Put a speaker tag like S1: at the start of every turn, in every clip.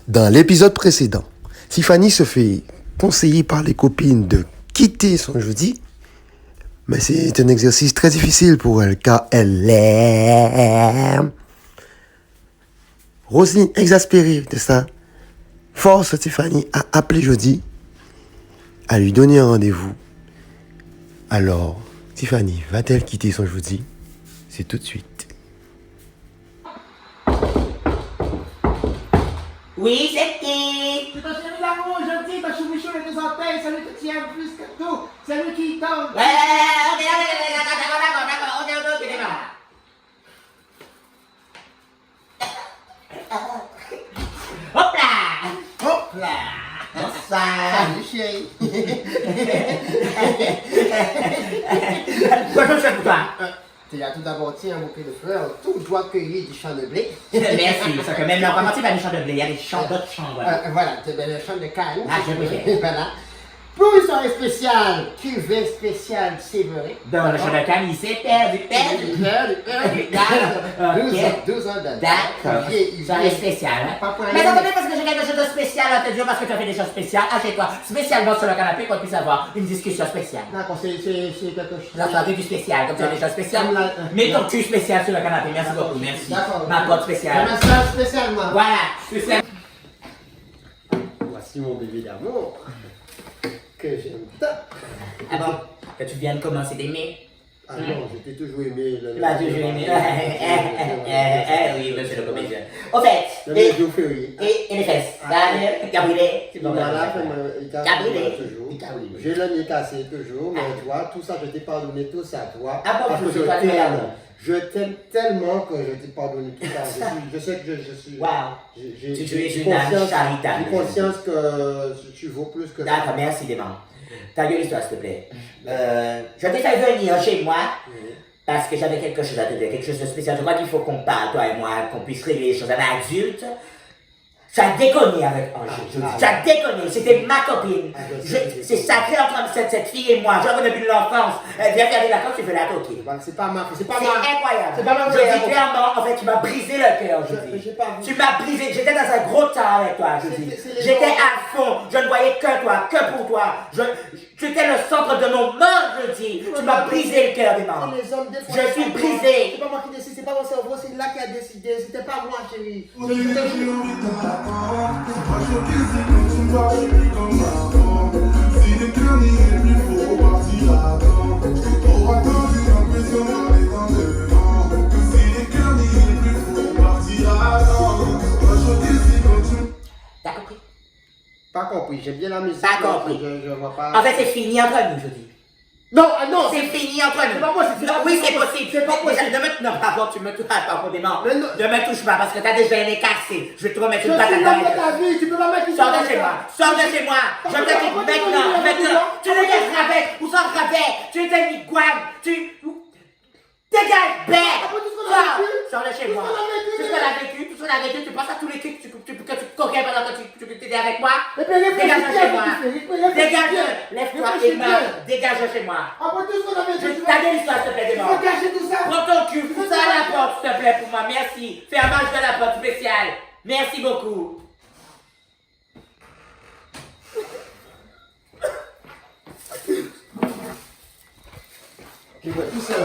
S1: Dans l'épisode précédent, Tiffany se fait conseiller par les copines de quitter son jeudi, mais c'est un exercice très difficile pour elle car elle l'aime. Roselyne, exaspérée de ça, force Tiffany à appeler jeudi, à lui donner un rendez-vous. Alors, Tiffany va-t-elle quitter son jeudi? C'est tout de suite.
S2: Oui, c'est qui?
S3: C'est ton chéri d'amour aujourd'hui, ton choumichou les deux orteils, celui que tu aimes plus que tout, celui qui tombe.
S2: Ouais, d'accord. Hop là!
S3: Hop là!
S2: Bonsoir!
S3: Salut chéri!
S2: Quoi je fais pour toi?
S3: Tu as tout d'abord tiens un bouquet de fleurs, tout doit cueillir du champ de blé.
S2: Merci, ça que même là, on va mentir pas les champs de blé, il y a des champs, d'autres champs, voilà.
S3: Voilà, c'est le champ de canne.
S2: Ah, je préfère.
S3: Voilà. Pour une soirée spéciale, cuvée spéciale Séverin.
S2: Dans le champ de canne, il s'est perdu.
S3: D'accord. 12 ans d'âge.
S2: D'accord. Soirée spéciale, hein?
S3: Pas pour
S2: Mais
S3: rien.
S2: attendez, parce que j'ai quelque chose de spécial à te dire, parce que tu as fait des choses spéciales. Achète-toi spécialement sur le canapé qu'on puisse avoir une discussion spéciale.
S3: D'accord, c'est quelque chose.
S2: La soirée du spécial, comme tu as des choses spéciales. Mets ton cul spécial sur le canapé, merci beaucoup, merci.
S3: D'accord.
S2: Ma pote spéciale.
S3: Un massage spécialement.
S2: Voilà, spécial.
S3: Voici mon bébé d'amour. Que j'aime tant.
S2: Ah bon? Que tu viens de commencer d'aimer?
S3: Ah non, j'ai toujours aimé le.
S2: Tu m'as toujours aimé. Oui, monsieur le comédien. Au fait,
S3: Le jour férié.
S2: et les fesses? Gabrielé, tu m'en
S3: Voilà,
S2: Gabrielé.
S3: toujours. J'ai le nez cassé toujours, mais toi, tout ça, je t'ai pardonné tout ça, toi.
S2: Ah bon,
S3: parce que
S2: je toi, tu m'as pardonné.
S3: je t'aime tellement que je t'ai pardonné tout ça. Je sais que je suis.
S2: Waouh.
S3: J'ai
S2: Tu es une âme charitable.
S3: J'ai conscience que tu vaux plus que ça.
S2: D'accord, merci Démon. Ta gueule l'histoire, s'il te plaît. Je t'ai fait venir chez moi parce que j'avais quelque chose à te dire, quelque chose de spécial. Je crois qu'il faut qu'on parle, toi et moi, qu'on puisse régler les choses à l'adulte. Tu as déconné avec Angers. Tu as déconné, c'était ma copine. C'est sacré entre cette fille et moi. Je la connais depuis l'enfance. Elle vient faire des vacances, tu fais la toquer.
S3: C'est pas ma. C'est pas
S2: C'est
S3: ma.
S2: incroyable.
S3: C'est pas ma.
S2: Je dis clairement, en fait, tu m'as brisé le cœur, je dis. Tu m'as brisé. J'étais dans un gros temps avec toi, je dis. J'étais à fond. Je ne voyais que toi, que pour toi. Tu étais le centre de mon monde, je dis. Tu m'as brisé le cœur des membres. Je suis brisé.
S3: C'est pas moi qui décide, c'est pas mon cerveau, c'est là qui a décidé. C'était pas moi, chérie.
S2: T'as compris?
S3: Pas compris, j'aime bien la musique.
S2: Pas compris.
S3: Je vois pas.
S2: En fait, c'est fini entre nous, je dis.
S3: Non, non,
S2: C'est fini entre nous.
S3: C'est pas possible.
S2: Oui, c'est possible.
S3: C'est pas possible.
S2: Non, pardon, tu me touches pas profondément.
S3: Mais non.
S2: Ne me touche pas parce que t'as déjà un nez cassé. Je vais te remettre
S3: Je
S2: une patate
S3: suis
S2: dans
S3: l'homme
S2: les
S3: de ta vie, tu peux pas mettre une
S2: Sors de chez moi. Sors de chez moi. Je te dis maintenant. Tu ne laisses avec ou sans rabais. Tu es un iguane. Dégage, bête. Sors de chez moi. Tout ce qu'on a vécu, tu penses à tous les trucs que tu coquais pendant que tu étais avec moi. Dégage de chez moi. Dégage. Lève-toi et meurs. Dégage de chez moi.
S3: Après tout ce qu'on avait fait,
S2: T'as des histoires, s'il te plaît,
S3: il faut cacher tout ça.
S2: Prends ton cul, fous ça à la porte, s'il te plaît, pour moi. Merci. Fais un match de la porte spéciale. Merci beaucoup.
S3: Tu vois tout ça.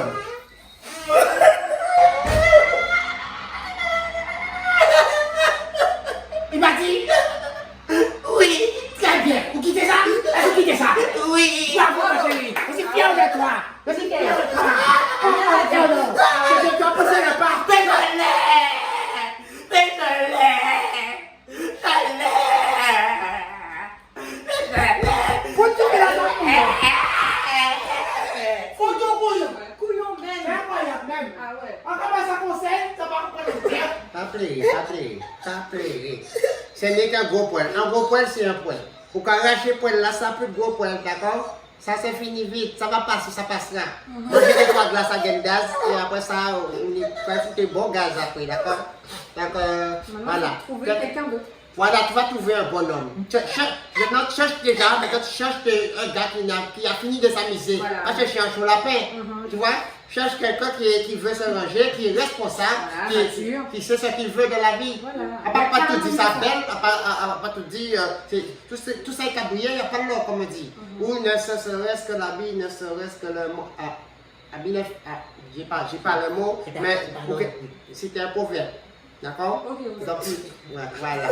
S2: Il m'a dit oui. Très bien. Vous quittez ça? Vous quittez ça? Oui. Bravo, ma chérie. Je suis fier de toi. Je suis fier de toi.
S3: Je dois passer la part.
S2: Mais je l'ai. Mais je l'ai. Je l'ai.
S3: Faut tourner la main.
S2: Eh.
S3: Faut tourner couillon.
S4: Couillon même.
S3: C'est incroyable même.
S4: Ah ouais.
S3: On commence à conseil, ça va comprendre bien. T'appelez. Ce n'est qu'un gros poil. Un gros poil, c'est un poil. Pour qu'arracher poil là, ça peut de gros poil, d'accord? Ça c'est fini vite, ça va passer, ça passera. Mangez des 3 glaces à gain gaz et après ça, on y fait foutre bon gaz après, d'accord? Donc voilà.
S4: Trouver quelqu'un d'autre.
S3: Voilà, tu vas trouver un bon homme. Maintenant, tu cherches déjà, maintenant tu cherches un gars qui a fini de s'amuser.
S4: Voilà.
S3: Pas chercher un chaud lapin, tu vois? Cherche quelqu'un qui veut se ranger, qui est responsable, qui sait ce qu'il veut de la vie.
S4: Voilà.
S3: À part pas tout dire ça belle, à pas tout dire, tout ça est cabouillé, il n'y a pas de mot comme on dit. Ou ne serait-ce que l'habit, ne serait-ce que le mot. J'ai pas le mot, mais c'était un proverbe. D'accord?
S4: Ok,
S3: donc, ouais, voilà.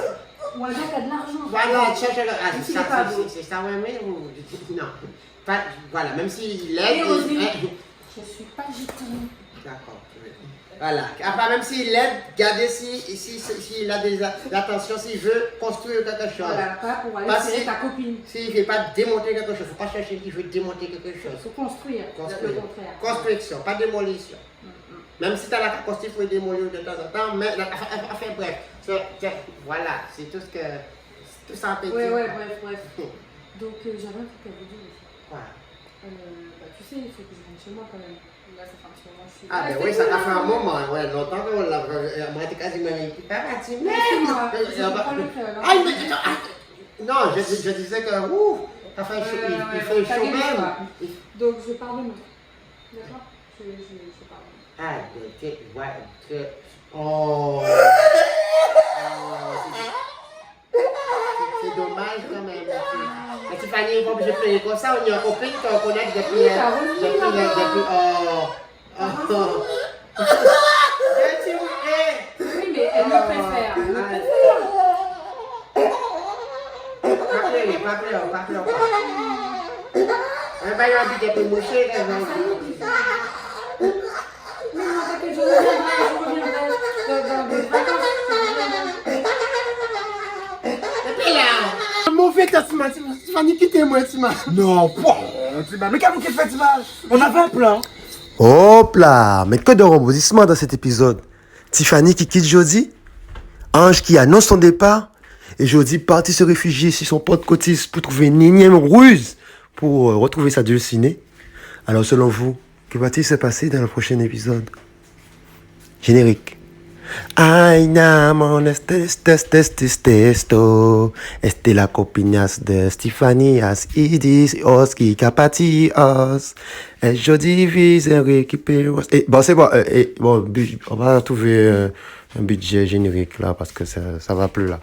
S4: Ou un gars qui a de l'argent.
S3: Voilà, cherche le. Ah,
S4: Même s'il est pas beau.
S3: c'est ça, ouais, mais non. Voilà, même s'il aide.
S4: Et Rosine, je suis pas gitane.
S3: D'accord. Voilà. Après, même s'il aide, regardez s'il a des attention, s'il veut construire quelque chose.
S4: Voilà, pas pour aller
S3: Parce
S4: serrer
S3: que-
S4: ta copine.
S3: S'il ne veut pas démonter quelque chose, il ne faut pas chercher qui veut démonter quelque
S4: Il
S3: chose.
S4: faut construire.
S3: Construire.
S4: Le contraire.
S3: Construction, pas démolition. Même si tu as la capacité, il faut démolir de temps en temps, mais enfin bref, voilà, c'est tout ce que. Tout ça en fait.
S4: Ouais, bref. Donc, j'avais un truc à vous dire aussi.
S3: Quoi?
S4: Tu sais, il faut que je rentre chez moi quand même. Là, ça fait un petit moment que je suis.
S3: Ah, ben oui, ça a fait un moment, ouais, longtemps qu'on l'a. Moi, t'es quasiment parti,
S4: Excuse-moi, je
S3: mais.
S4: comprends le cœur.
S3: Ah, mais. Non, je disais que. Ouh, ça fait chaud, il fait chaud même.
S4: Donc, je pars demain. D'accord? Je pars demain.
S3: Ah, ok, ouais, oh. C'est dommage quand même. Mais Tiffany n'est pas obligée de payer comme ça. On est en copine qu'on connaît depuis.
S4: Oui, mais elle me préfère. Elle me préfère.
S3: Pas pleurer. Elle va y habiter pour moucher.
S4: Oui, non, t'inquiète, je reviendrai dans des vacances.
S3: Mauvais testament, Tiffany, quittez-moi, Tiffany.
S5: Non, mais qu'est-ce que fait, on avait un plan.
S1: Hop là, mais que de rebondissements dans cet épisode. Tiffany qui quitte Jody, Ange qui annonce son départ, et Jody parti se réfugier sur son pote cotise pour trouver une énième ruse pour retrouver sa dulcinée. Alors selon vous, que va-t-il se passer dans le prochain épisode? Générique. Ay, namon, esto, la copinas de Stefanias, idis, oski, capatios, et jodi vis, récupérer. Bon, c'est bon, bon, on va trouver un budget générique là, parce que ça va plus là.